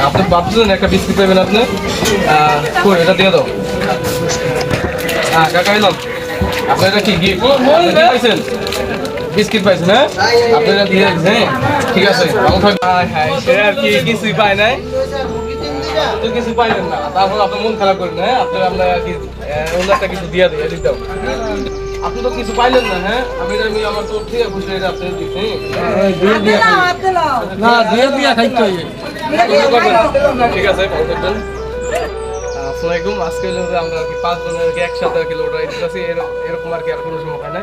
আপনি ভাবছেন একটা বিস্কিট পাবেন আপনি কই এটা দিয়ে দাও। হ্যাঁ কাকা এলাম আপনি এটা কি গিফট পাইছেন? বিস্কিট পাইছেন হ্যাঁ আপনি এটা দিয়ে দিচ্ছেন হ্যাঁ ঠিক আছে ভালো থাকবেন। হ্যাঁ সে আর কি কিছুই পায় নাই তো কিছু পাইলেন না তারপর আপনার মন খারাপ করেন হ্যাঁ আপনার আমরা আর কি অন্য একটা কিছু দিয়ে দিই এদিক দাও। আপনি তো কিছু পাইলেন না হ্যাঁ আমি আমার তো ঠিক খুশি হয়ে যাচ্ছে না দিয়ে দিয়া খাইতে ঠিক আছে ভালো থাকবেন। আসসালামাইকুম আজকে আমরা আর কি 5 জনের আর কি একসাথে আর কি লটারি দিতেছি এরকম আর কি আর কোনো সময় হয় না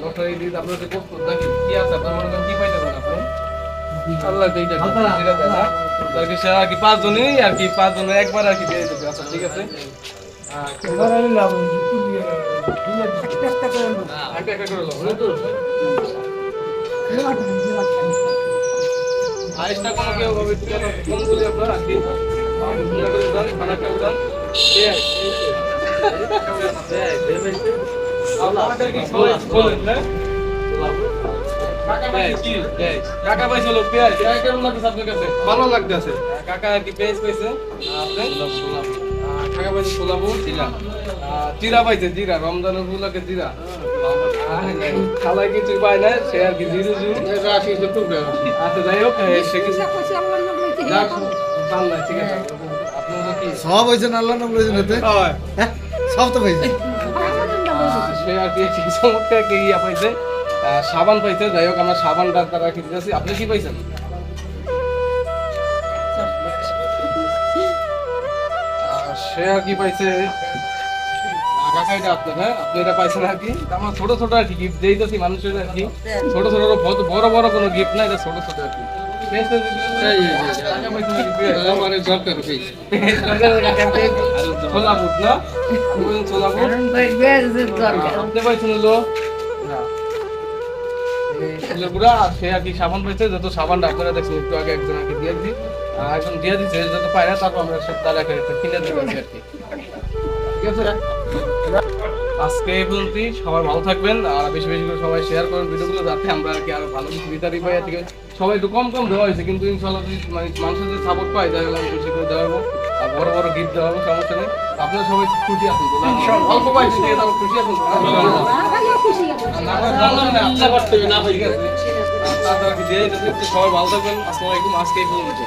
লটারি দিতে আপনার যে প্রস্তুত নাকি কি আছে আপনার মনে করেন কি পাইতে পারেন আপনি আল্লাহ এইটা আর কি সে আর কি 5 জনই আর কি 5 জনের একবার আর কি দিয়ে দেবে। আচ্ছা ঠিক আছে আইসটা কোনো কেউ হবে কম বলি আপনার আর কি কাকা পাইছে লোক পেঁয়াজ কেমন লাগছে আপনার কাছে? ভালো লাগতেছে কাকা আর কি পেঁয়াজ পাইছে কাকা পাইছে ছোলাবু জিরা পাইছে জিরা রমজানের ফুলাকে জিরা খালায় কিছু পায় না সে আর কি জিরু আচ্ছা যাই হোক সে কিছু ঠিক আছে সব হয়েছে আল্লাহ নাম লইছেন এতে সব তো পাইছে সে আর কি চমৎকার কি ইয়া পাইছে সাবান পাইছে যাই হোক আমরা সাবানটা তারা কি দিতেছি আপনি কি পাইছেন? সে আর কি পাইছে কাকা এটা আপনার হ্যাঁ আপনি এটা পাইছেন আর কি আমার ছোট ছোট আর কি গিফট দিতেছি মানুষের আর কি ছোট ছোট বড় বড় কোনো গিফট না এটা ছোট ছোট আর কি সাবান পাইছে যত সাবানটা আপনারা দেখছেন একটু আগে একজন আগে দিয়ে দিই একজন দিয়ে দিচ্ছে যত পায় না তারপর আমরা তার কিনে দেবো আর কি ঠিক আছে। আজকে এই পর্যন্তই সবাই ভালো থাকবেন আর বেশি বেশি করে সবাই শেয়ার করেন ভিডিওগুলো যাতে আমরা আর কি আরো ভালো কিছু বিতারি পাই ঠিক আছে। সবাই একটু কম কম দেওয়া হয়েছে কিন্তু ইনশাআল্লাহ যদি মানে মানুষের যদি সাপোর্ট পাই তাহলে আমি বেশি করে দেওয়া হবো আর বড় বড় গিফট দেওয়া হবো সমস্যা নেই। আপনারা সবাই খুশি আছেন তো অল্প পাইছি খুশি আছেন সবাই ভালো থাকবেন। আসসালামু আলাইকুম আজকে এই পর্যন্ত।